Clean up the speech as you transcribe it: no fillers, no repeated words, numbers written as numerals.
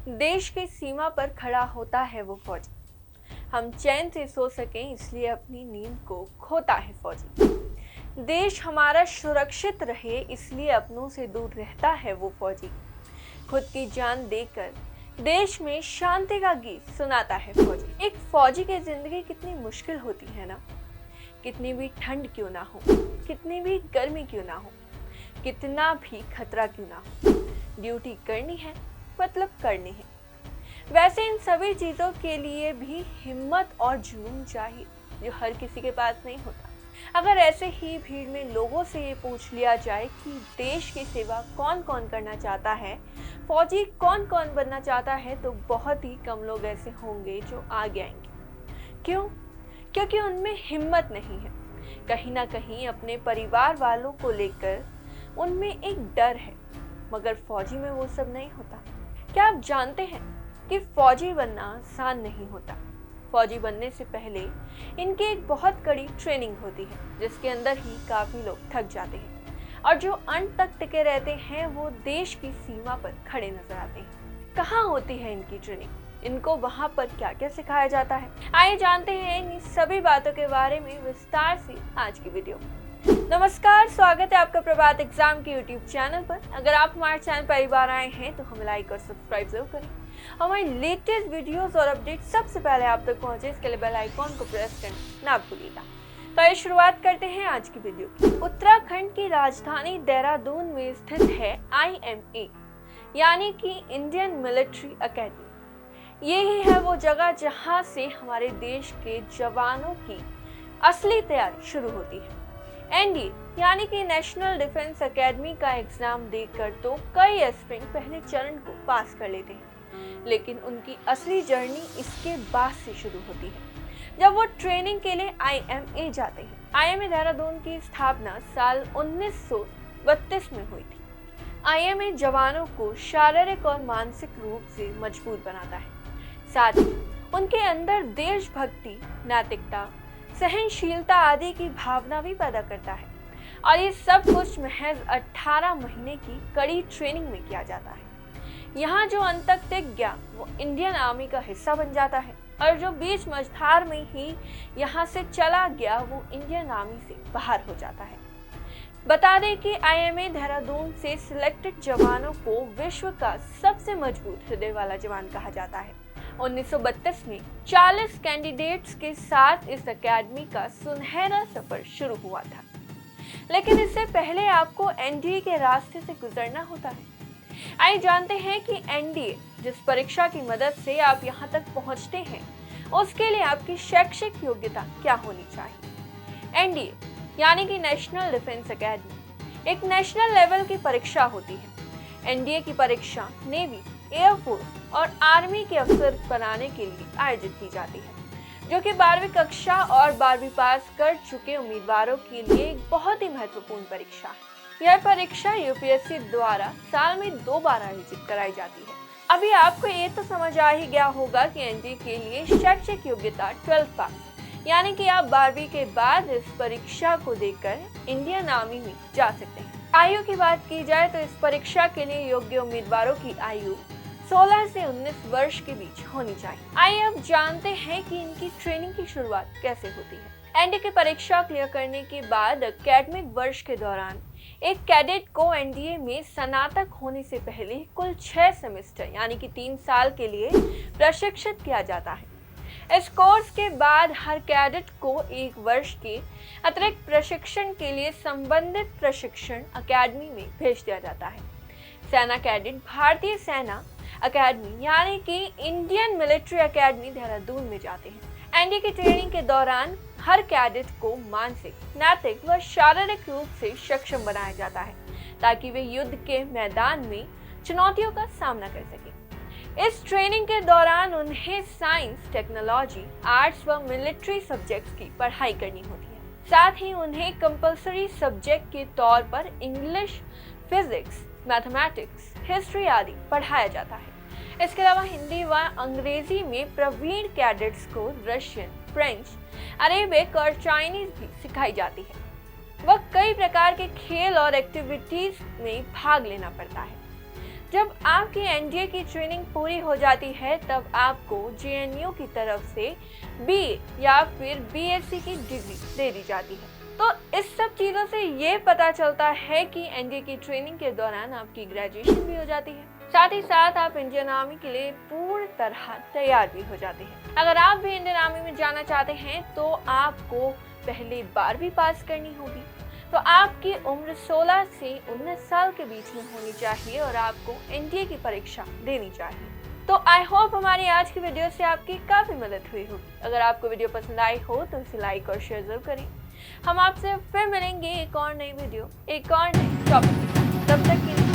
देश की सीमा पर खड़ा होता है वो फौजी। हम चैन से सो सकें इसलिए अपनी नींद को खोता है फौजी। देश हमारा सुरक्षित रहे इसलिए अपनों से दूर रहता है वो फौजी। खुद की जान देकर देश में शांति का गीत सुनाता है फौजी। एक फौजी की जिंदगी कितनी मुश्किल होती है ना। कितनी भी ठंड क्यों ना हो, कितनी भी गर्मी क्यों ना हो, कितना भी खतरा क्यों ना हो, ड्यूटी करनी है मतलब करनी है। वैसे इन सभी चीजों के लिए भी हिम्मत और जुनून चाहिए जो हर किसी के पास नहीं होता। अगर ऐसे ही भीड़ में लोगों से ये पूछ लिया जाए कि देश की सेवा कौन कौन करना चाहता है, फौजी कौन कौन बनना चाहता है, तो बहुत ही कम लोग ऐसे होंगे जो आगे आएंगे। क्यों? क्योंकि उनमें हिम्मत नहीं है। कहीं ना कहीं अपने परिवार वालों को लेकर उनमें एक डर है, मगर फौजी में वो सब नहीं होता। क्या आप जानते हैं कि फौजी बनना आसान नहीं होता। फौजी बनने से पहले इनकी एक बहुत कड़ी ट्रेनिंग होती है, जिसके अंदर ही काफी लोग थक जाते हैं और जो अंत तक टिके रहते हैं वो देश की सीमा पर खड़े नजर आते हैं। कहाँ होती है इनकी ट्रेनिंग, इनको वहां पर क्या क्या सिखाया जाता है, आइए जानते हैं इन सभी बातों के बारे में विस्तार से आज की वीडियो। नमस्कार, स्वागत है आपका प्रभात एग्जाम के यूट्यूब चैनल पर। अगर आप हमारे चैनल पहली बार आए हैं तो हमें लाइक और सब्सक्राइब जरूर करें। हमारी लेटेस्ट वीडियोस और अपडेट सबसे पहले आप तक पहुंचे, इसके लिए बेल आइकॉन को प्रेस करना ना भूलिएगा। तो आइए शुरुआत करते हैं आज की वीडियो की। उत्तराखंड की राजधानी देहरादून में स्थित है IMA यानी कि इंडियन मिलिट्री एकेडमी। यही है वो जगह जहां से हमारे देश के जवानों की असली तैयारी शुरू होती है। NDA यानी कि नेशनल डिफेंस एकेडमी का एग्जाम देकर तो कई एस्पिरेंट पहले चरण को पास कर लेते हैं, लेकिन उनकी असली जर्नी इसके बाद से शुरू होती है जब वो ट्रेनिंग के लिए IMA जाते हैं। IMA देहरादून की स्थापना साल 1932 में हुई थी। IMA जवानों को शारीरिक और मानसिक रूप से मजबूत बनाता है, साथ ही उनके अंदर देशभक्ति, नैतिकता, सहनशीलता आदि की भावना भी पैदा करता है। और ये सब कुछ महज 18 महीने की कड़ी ट्रेनिंग में किया जाता है। यहाँ जो अंत तक टिक गया वो इंडियन आर्मी का हिस्सा बन जाता है, और जो बीच मझधार में ही यहाँ से चला गया वो इंडियन आर्मी से बाहर हो जाता है। बता दें कि IMA देहरादून से सिलेक्टेड जवानों को विश्व का सबसे मजबूत हृदय वाला जवान कहा जाता है। 1932 में 40 कैंडिडेट्स के साथ इस एकेडमी का सुनहरा सफर शुरू हुआ था, लेकिन इससे पहले आपको NDA के रास्ते से गुजरना होता है। आइए जानते हैं कि NDA जिस परीक्षा की मदद से आप यहाँ तक पहुँचते हैं, उसके लिए आपकी शैक्षिक योग्यता क्या होनी चाहिए। NDA यानी कि नेशनल डिफेंस एकेडमी एक नेशनल लेवल की परीक्षा होती है। NDA की परीक्षा नेवी, एयरफोर्स और आर्मी के अफसर बनाने के लिए आयोजित की जाती है, जो कि 12वीं कक्षा और 12वीं पास कर चुके उम्मीदवारों के लिए एक बहुत ही महत्वपूर्ण परीक्षा है। यह परीक्षा UPSC द्वारा साल में 2 बार आयोजित कराई जाती है। अभी आपको ये तो समझ आ ही गया होगा कि NDA के लिए शैक्षिक योग्यता 12th पास, यानी कि आप 12वीं के बाद इस परीक्षा को देकर इंडियन आर्मी में जा सकते हैं। आयु की बात की जाए तो इस परीक्षा के लिए योग्य उम्मीदवारों की आयु 16 से 19 वर्ष के बीच होनी चाहिए। आइए अब जानते हैं कि इनकी ट्रेनिंग की शुरुआत कैसे होती है। NDA की परीक्षा क्लियर करने के बाद एकेडमिक वर्ष के दौरान एक कैडेट को NDA में स्नातक होने से पहले कुल 6 सेमेस्टर यानी कि 3 साल के लिए प्रशिक्षित किया जाता है। इस कोर्स के बाद हर कैडेट को 1 वर्ष के अतिरिक्त प्रशिक्षण के लिए संबंधित प्रशिक्षण एकेडमी में भेज दिया जाता है। सेना कैडेट भारतीय सेना एकेडमी यानी कि इंडियन मिलिट्री एकेडमी देहरादून में जाते हैं। NDA की ट्रेनिंग के दौरान हर कैडेट को मानसिक, नैतिक व शारीरिक रूप से सक्षम बनाया जाता है, ताकि वे युद्ध के मैदान में चुनौतियों का सामना कर सकें। इस ट्रेनिंग के दौरान उन्हें साइंस, टेक्नोलॉजी, आर्ट्स व मिलिट्री सब्जेक्ट्स की पढ़ाई करनी होती है। साथ ही उन्हें कंपल्सरी सब्जेक्ट के तौर पर इंग्लिश, फिजिक्स, मैथमेटिक्स, हिस्ट्री आदि पढ़ाया जाता है। इसके अलावा हिंदी व अंग्रेजी में प्रवीण कैडेट्स को रशियन, फ्रेंच, अरेबिक और चाइनीज भी सिखाई जाती है। वह कई प्रकार के खेल और एक्टिविटीज में भाग लेना पड़ता है। जब आपकी एनडीए की ट्रेनिंग पूरी हो जाती है तब आपको जेएनयू की तरफ से बीए या फिर बीएससी की डिग्री दे दी जाती है। तो इस सब चीज़ों से ये पता चलता है कि एनडीए की ट्रेनिंग के दौरान आपकी ग्रेजुएशन भी हो जाती है, साथ ही साथ आप इंडियन आर्मी के लिए पूरी तरह तैयार भी हो जाते हैं। अगर आप भी इंडियन आर्मी में जाना चाहते हैं तो आपको पहले 12वीं पास करनी होगी। तो आपकी उम्र 16 से 19 साल के बीच में होनी चाहिए और आपको एनडीए की परीक्षा देनी चाहिए। तो आई होप हमारी आज की वीडियो से आपकी काफ़ी मदद हुई होगी। अगर आपको वीडियो पसंद आई हो तो इसे लाइक और शेयर जरूर करें। हम आपसे फिर मिलेंगे एक और नई वीडियो, एक और नई टॉपिक। तब तक के लिए